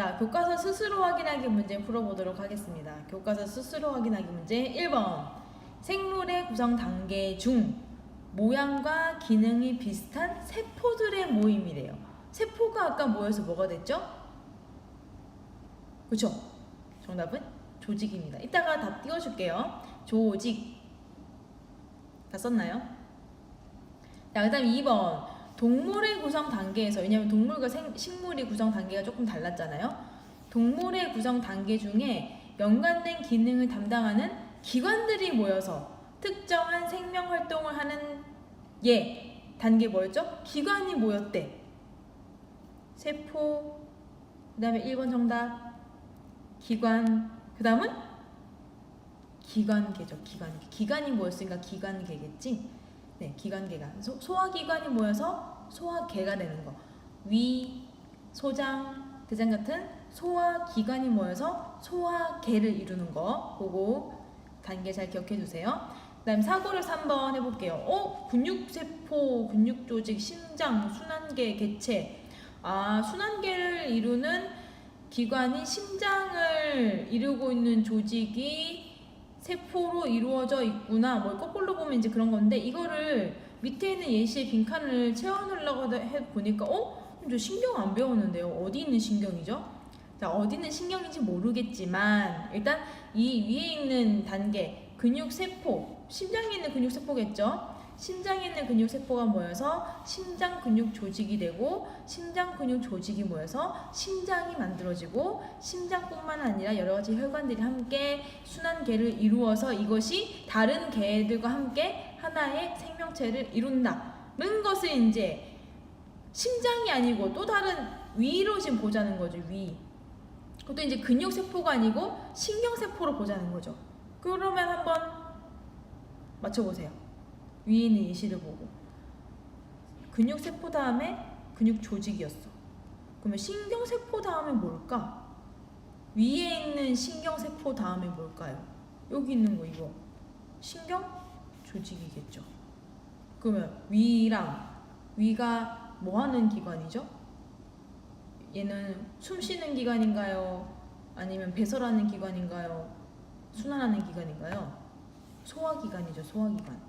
자, 교과서 스스로 확인하기 문제 풀어보도록 하겠습니다. 교과서 스스로 확인하기 문제 1번. 생물의 구성 단계 중 모양과 기능이 비슷한 세포들의 모임이래요. 세포가 아까 모여서 뭐가 됐죠? 그쵸? 정답은 조직입니다. 이따가 답 띄워줄게요. 조직. 다 썼나요? 자, 그 다음 2번. 동물의 구성 단계에서, 왜냐면 동물과 식물의 구성 단계가 조금 달랐잖아요. 동물의 구성 단계 중에 연관된 기능을 담당하는 기관들이 모여서 특정한 생명 활동을 하는 단계 뭐였죠? 기관이 모였대. 세포, 그 다음에 1번 정답 기관, 그 다음은 기관계죠. 기관이 모였으니까 기관계겠지. 네, 기관계가 소화기관이 모여서 소화계가 되는 거. 위, 소장, 대장 같은 소화기관이 모여서 소화계를 이루는 거. 그거 단계 잘 기억해 주세요. 그 다음 사고를 3번 해볼게요. 근육세포, 근육조직, 심장, 순환계, 개체. 순환계를 이루는 기관이 심장을 이루고 있는 조직이 세포로 이루어져 있구나. 뭐 거꾸로 보면 이제 그런 건데, 이거를 밑에 있는 예시의 빈칸을 채워놓으려고 해보니까 저 신경 안 배웠는데요. 어디 있는 신경이죠? 자, 어디 있는 신경인지 모르겠지만 일단 이 위에 있는 단계 근육세포, 심장에 있는 근육세포겠죠? 심장에 있는 근육세포가 모여서 심장 근육 조직이 되고, 심장 근육 조직이 모여서 심장이 만들어지고, 심장뿐만 아니라 여러 가지 혈관들이 함께 순환계를 이루어서 이것이 다른 계들과 함께 하나의 생명체를 이룬다는 것을 이제 심장이 아니고 또 다른 위로 지금 보자는 거죠. 위. 그것도 이제 근육세포가 아니고 신경세포로 보자는 거죠. 그러면 한번 맞춰보세요. 위에 있는 예시를 보고 근육세포 다음에 근육조직이었어. 그러면 신경세포 다음에 뭘까? 위에 있는 신경세포 다음에 뭘까요? 여기 있는 거 이거 신경조직이겠죠. 그러면 위가 뭐 하는 기관이죠? 얘는 숨 쉬는 기관인가요? 아니면 배설하는 기관인가요? 순환하는 기관인가요? 소화기관이죠. 소화기관.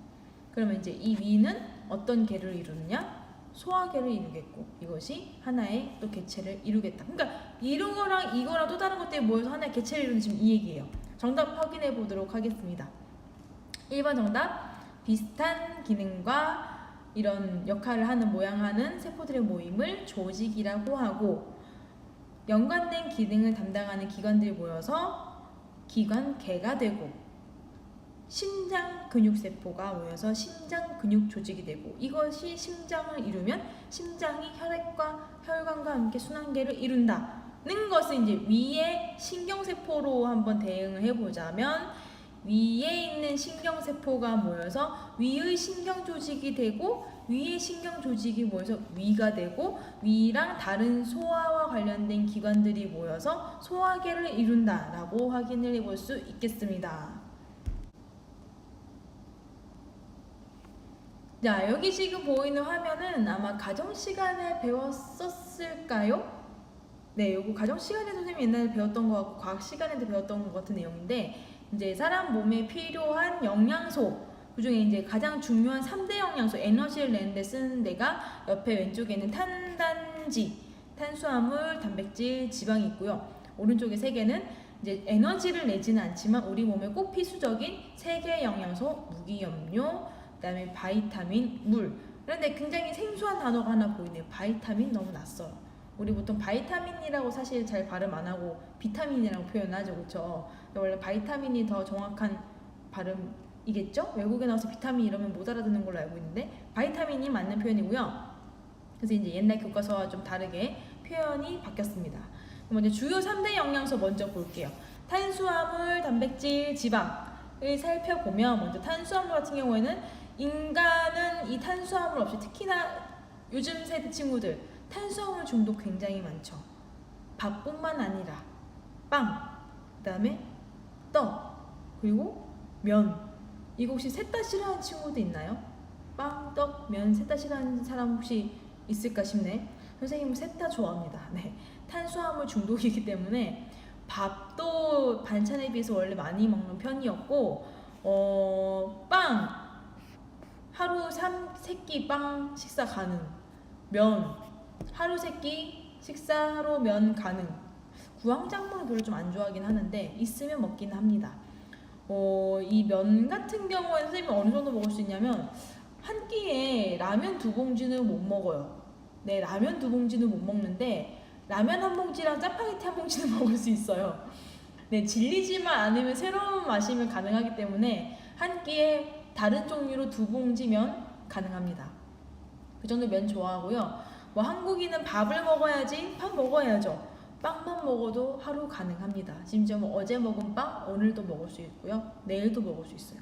그러면 이제 이 위는 어떤 계를 이루느냐? 소화계를 이루겠고, 이것이 하나의 또 개체를 이루겠다. 그러니까 이런 거랑 이거랑 또 다른 것들이 모여서 하나의 개체를 이루는 지금 이 얘기예요. 정답 확인해 보도록 하겠습니다. 1번 정답. 비슷한 기능과 이런 역할을 하는 모양하는 세포들의 모임을 조직이라고 하고, 연관된 기능을 담당하는 기관들이 모여서 기관계가 되고, 심장 근육세포가 모여서 심장 근육 조직이 되고, 이것이 심장을 이루면 심장이 혈관과 함께 순환계를 이룬다는 것을 이제 위에 신경세포로 한번 대응을 해보자면, 위에 있는 신경세포가 모여서 위의 신경조직이 되고, 위의 신경조직이 모여서 위가 되고, 위랑 다른 소화와 관련된 기관들이 모여서 소화계를 이룬다라고 확인을 해볼 수 있겠습니다. 자, 여기 지금 보이는 화면은 아마 가정시간에 배웠었을까요? 네, 요거 가정시간에 선생님이 옛날에 배웠던 거 같고 과학시간에도 배웠던 것 같은 내용인데, 이제 사람 몸에 필요한 영양소, 그 중에 이제 가장 중요한 3대 영양소, 에너지를 내는 데 쓰는 데가 옆에 왼쪽에는 탄단지, 탄수화물, 단백질, 지방이 있고요. 오른쪽에 3개는 이제 에너지를 내지는 않지만 우리 몸에 꼭 필수적인 3개의 영양소, 무기염료, 그 다음에 바이타민, 물. 그런데 굉장히 생소한 단어가 하나 보이네요. 바이타민 너무 낯설어. 우리 보통 바이타민이라고 사실 잘 발음 안 하고 비타민이라고 표현하죠, 그렇죠? 원래 바이타민이 더 정확한 발음이겠죠? 외국에 나와서 비타민 이러면 못 알아듣는 걸로 알고 있는데 바이타민이 맞는 표현이고요. 그래서 이제 옛날 교과서와 좀 다르게 표현이 바뀌었습니다. 그럼 먼저 주요 3대 영양소 먼저 볼게요. 탄수화물, 단백질, 지방을 살펴보면, 먼저 탄수화물 같은 경우에는 인간은 이 탄수화물 없이, 특히나 요즘 세대 친구들 탄수화물 중독 굉장히 많죠. 밥뿐만 아니라 빵, 그 다음에 떡, 그리고 면. 이거 혹시 셋 다 싫어하는 친구도 있나요? 빵, 떡, 면 셋 다 싫어하는 사람 혹시 있을까 싶네. 선생님은 셋 다 좋아합니다. 네, 탄수화물 중독이기 때문에 밥도 반찬에 비해서 원래 많이 먹는 편이었고, 빵 하루 3끼 빵 식사 가능, 면 하루 3끼 식사로 면 가능. 구황작물은 별로 좀 안 좋아하긴 하는데 있으면 먹긴 합니다. 이 면 같은 경우에는 선생님이 어느 정도 먹을 수 있냐면 한 끼에 라면 2봉지는 못 먹어요. 네, 라면 2봉지는 못 먹는데 라면 한 봉지랑 짜파게티 한 봉지는 먹을 수 있어요. 네, 질리지만 않으면 새로운 맛이면 가능하기 때문에 한 끼에 다른 종류로 2봉지면 가능합니다. 그 정도 면 좋아하고요. 뭐 한국인은 밥을 먹어야지, 밥 먹어야죠. 빵만 먹어도 하루 가능합니다. 심지어 뭐 어제 먹은 빵 오늘도 먹을 수 있고요. 내일도 먹을 수 있어요.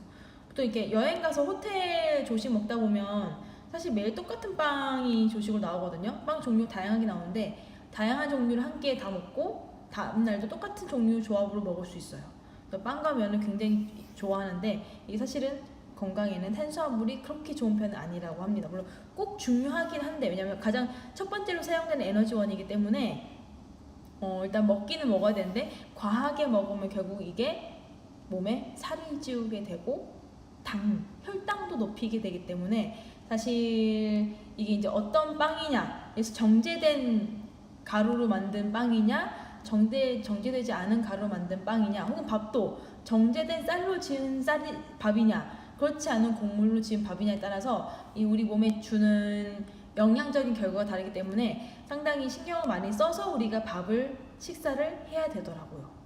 또 이렇게 여행 가서 호텔 조식 먹다 보면 사실 매일 똑같은 빵이 조식으로 나오거든요. 빵 종류 다양하게 나오는데 다양한 종류를 한 끼에 다 먹고 다음 날도 똑같은 종류 조합으로 먹을 수 있어요. 빵과 면을 굉장히 좋아하는데 이게 사실은 건강에는 탄수화물이 그렇게 좋은 편은 아니라고 합니다. 물론 꼭 중요하긴 한데 왜냐면 가장 첫 번째로 사용되는 에너지원이기 때문에 일단 먹기는 먹어야 되는데 과하게 먹으면 결국 이게 몸에 살을 찌우게 되고 혈당도 높이게 되기 때문에 사실 이게 이제 어떤 빵이냐, 그래서 정제된 가루로 만든 빵이냐, 정제되지 않은 가루로 만든 빵이냐, 혹은 밥도 정제된 쌀로 지은 밥이냐, 그렇지 않은 곡물로 지은 밥이냐에 따라서 이 우리 몸에 주는 영양적인 결과가 다르기 때문에 상당히 신경을 많이 써서 우리가 식사를 해야 되더라고요.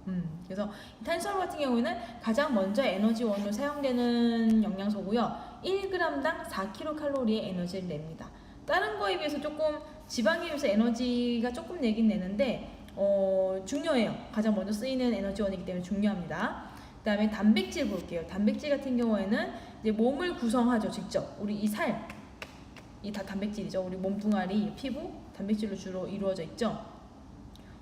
그래서 탄수화물 같은 경우에는 가장 먼저 에너지원으로 사용되는 영양소고요. 1g당 4kcal의 에너지를 냅니다. 다른 거에 비해서 조금 지방에 비해서 에너지가 조금 내긴 내는데 중요해요. 가장 먼저 쓰이는 에너지원이기 때문에 중요합니다. 그 다음에 단백질 볼게요. 단백질 같은 경우에는 이제 몸을 구성하죠. 직접 우리 이 살, 이 다 단백질이죠. 우리 몸뚱아리, 피부, 단백질로 주로 이루어져 있죠.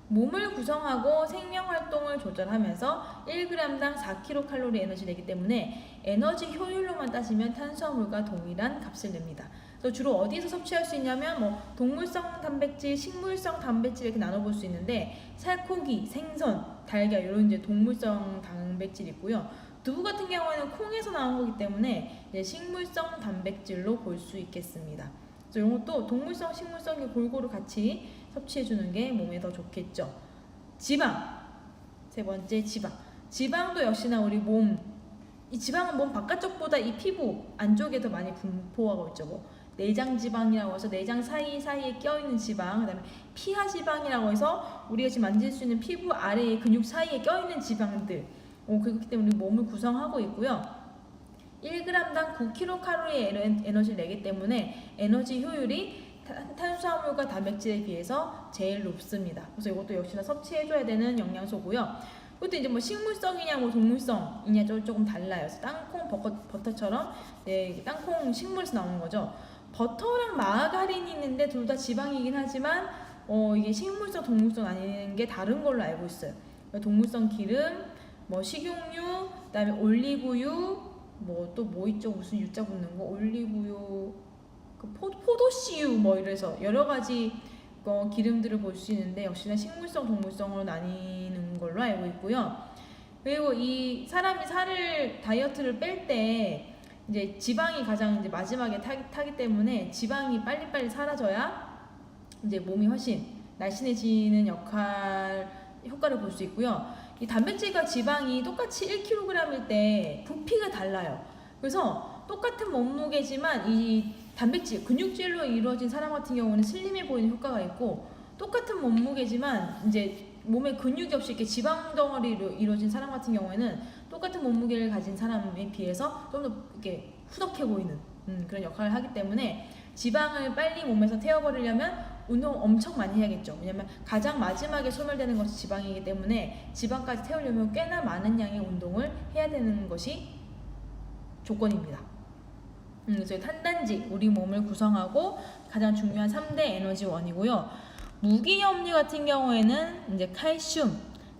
몸을 구성하고 생명활동을 조절하면서 1g당 4kcal 에너지 내기 때문에 에너지 효율로만 따지면 탄수화물과 동일한 값을 냅니다. 그래서 주로 어디서 섭취할 수 있냐면 뭐 동물성 단백질, 식물성 단백질 이렇게 나눠볼 수 있는데 살코기, 생선, 달걀 이런 이제 동물성 단백질이 있고요. 두부 같은 경우에는 콩에서 나온 거기 때문에 이제 식물성 단백질로 볼 수 있겠습니다. 그래서 이런 것도 동물성, 식물성이 골고루 같이 섭취해주는 게 몸에 더 좋겠죠. 지방, 세 번째 지방도 역시나 우리 이 지방은 몸 바깥쪽보다 이 피부 안쪽에 더 많이 분포하고 있죠. 뭐 내장 지방이라고 해서 내장 사이사이에 껴있는 지방, 그 다음에 피하 지방이라고 해서 우리가 지금 만질 수 있는 피부 아래의 근육 사이에 껴있는 지방들, 그렇기 때문에 우리 몸을 구성하고 있고요. 1g당 9kcal의 에너지를 내기 때문에 에너지 효율이 탄수화물과 단백질에 비해서 제일 높습니다. 그래서 이것도 역시나 섭취해줘야 되는 영양소고요. 그것도 이제 뭐 식물성이냐 뭐 동물성이냐 조금 달라요. 그래서 땅콩, 버터처럼 땅콩 식물에서 나오는 거죠. 버터랑 마가린이 있는데 둘 다 지방이긴 하지만 이게 식물성, 동물성 아닌 게 다른 걸로 알고 있어요. 동물성 기름, 뭐 식용유, 그다음에 올리브유, 뭐 또 뭐 있죠? 무슨 유자 붙는 거? 올리브유, 포도씨유 뭐 이래서 여러 가지 기름들을 볼 수 있는데 역시나 식물성, 동물성으로 나뉘는 걸로 알고 있고요. 그리고 이 사람이 다이어트를 뺄 때 이제 지방이 가장 이제 마지막에 타기 때문에 지방이 빨리빨리 사라져야 이제 몸이 훨씬 날씬해지는 효과를 볼 수 있고요. 이 단백질과 지방이 똑같이 1kg일 때 부피가 달라요. 그래서 똑같은 몸무게지만 이 단백질, 근육질로 이루어진 사람 같은 경우는 슬림해 보이는 효과가 있고, 똑같은 몸무게지만 이제 몸에 근육이 없이 이렇게 지방 덩어리로 이루어진 사람 같은 경우에는 똑같은 몸무게를 가진 사람에 비해서 좀 더 이렇게 후덕해 보이는 그런 역할을 하기 때문에 지방을 빨리 몸에서 태워버리려면 운동 엄청 많이 해야겠죠. 왜냐면 가장 마지막에 소멸되는 것이 지방이기 때문에 지방까지 태우려면 꽤나 많은 양의 운동을 해야 되는 것이 조건입니다. 그래서 탄단지, 우리 몸을 구성하고 가장 중요한 3대 에너지원이고요. 무기염류 같은 경우에는 이제 칼슘,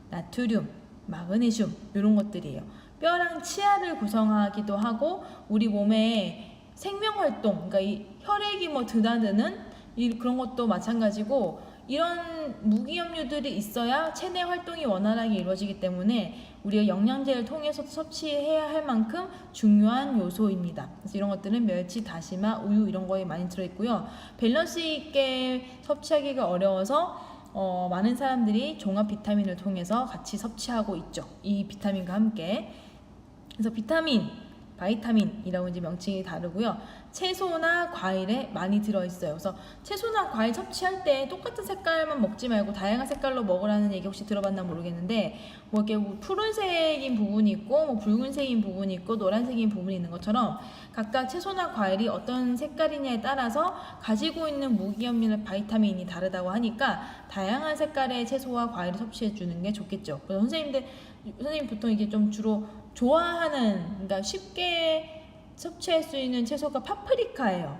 나트륨, 마그네슘 이런 것들이에요. 뼈랑 치아를 구성하기도 하고 우리 몸의 생명활동, 그러니까 이 혈액이 뭐 드나드는 그런 것도 마찬가지고 이런 무기염류들이 있어야 체내 활동이 원활하게 이루어지기 때문에 우리가 영양제를 통해서 섭취해야 할 만큼 중요한 요소입니다. 그래서 이런 것들은 멸치, 다시마, 우유 이런 거에 많이 들어있고요. 밸런스 있게 섭취하기가 어려워서 많은 사람들이 종합 비타민을 통해서 같이 섭취하고 있죠. 이 비타민과 함께. 그래서 바이타민이라고 이제 명칭이 다르고요. 채소나 과일에 많이 들어있어요. 그래서 채소나 과일 섭취할 때 똑같은 색깔만 먹지 말고 다양한 색깔로 먹으라는 얘기 혹시 들어봤나 모르겠는데, 뭐 이렇게 푸른색인 부분이 있고, 뭐 붉은색인 부분이 있고, 노란색인 부분이 있는 것처럼 각각 채소나 과일이 어떤 색깔이냐에 따라서 가지고 있는 무기염이나 바이타민이 다르다고 하니까 다양한 색깔의 채소와 과일을 섭취해 주는 게 좋겠죠. 그래서 선생님 보통 이게 좀 주로 좋아하는, 그러니까 쉽게 섭취할 수 있는 채소가 파프리카예요.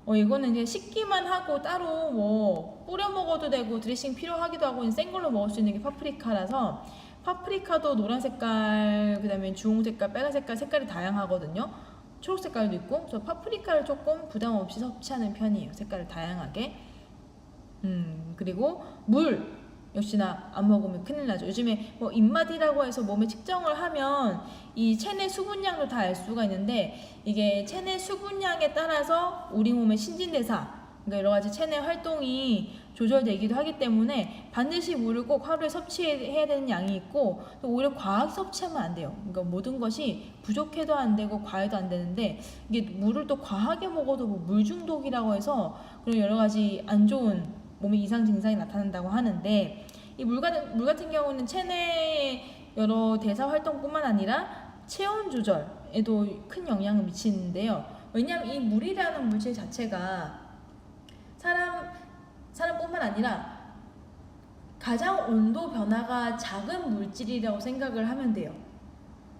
이거는 이제 식기만 하고 따로 뭐 뿌려 먹어도 되고 드레싱 필요하기도 하고 생걸로 먹을 수 있는 게 파프리카라서, 파프리카도 노란 색깔, 그 다음에 주홍 색깔, 빨간 색깔이 다양하거든요. 초록 색깔도 있고. 그래서 파프리카를 조금 부담 없이 섭취하는 편이에요. 색깔을 다양하게. 그리고 물 역시나 안 먹으면 큰일 나죠. 요즘에 뭐 입맛이라고 해서 몸에 측정을 하면 이 체내 수분량도 다 알 수가 있는데, 이게 체내 수분량에 따라서 우리 몸의 신진대사, 그러니까 여러 가지 체내 활동이 조절되기도 하기 때문에 반드시 물을 꼭 하루에 섭취해야 되는 양이 있고, 또 오히려 과하게 섭취하면 안 돼요. 그러니까 모든 것이 부족해도 안 되고 과해도 안 되는데, 이게 물을 또 과하게 먹어도 뭐 물 중독이라고 해서 그런 여러 가지 안 좋은 몸의 이상 증상이 나타난다고 하는데, 이 물 같은 경우는 체내의 여러 대사 활동뿐만 아니라 체온 조절에도 큰 영향을 미치는데요. 왜냐하면 이 물이라는 물질 자체가 사람뿐만 아니라 가장 온도 변화가 작은 물질이라고 생각을 하면 돼요.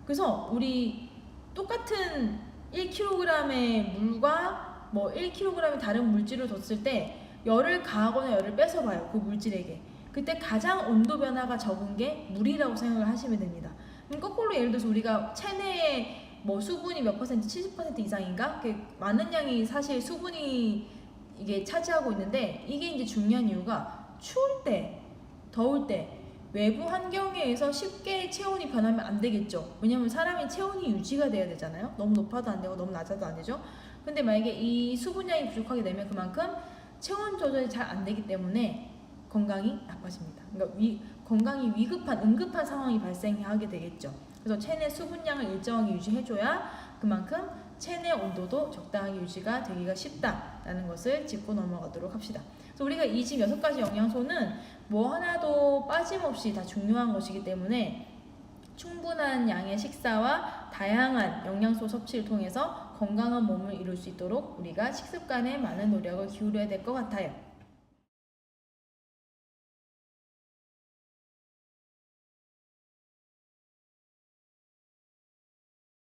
그래서 우리 똑같은 1kg의 물과 뭐 1kg의 다른 물질을 뒀을 때 열을 가하거나 열을 뺏어봐요. 그 물질에게. 그때 가장 온도 변화가 적은 게 물이라고 생각을 하시면 됩니다. 그럼 거꾸로 예를 들어서 우리가 체내에 뭐 수분이 몇 퍼센트, 70% 이상인가? 많은 양이 사실 수분이 이게 차지하고 있는데, 이게 이제 중요한 이유가 추울 때, 더울 때 외부 환경에 의해서 쉽게 체온이 변하면 안 되겠죠. 왜냐면 사람이 체온이 유지가 돼야 되잖아요. 너무 높아도 안 되고 너무 낮아도 안 되죠. 근데 만약에 이 수분량이 부족하게 되면 그만큼 체온 조절이 잘 안 되기 때문에 건강이 나빠집니다. 그러니까 건강이 응급한 상황이 발생하게 되겠죠. 그래서 체내 수분량을 일정하게 유지해줘야 그만큼 체내 온도도 적당하게 유지가 되기가 쉽다라는 것을 짚고 넘어가도록 합시다. 그래서 우리가 이 집 6가지 영양소는 뭐 하나도 빠짐없이 다 중요한 것이기 때문에 충분한 양의 식사와 다양한 영양소 섭취를 통해서 건강한 몸을 이룰 수 있도록 우리가 식습관에 많은 노력을 기울여야 될 것 같아요.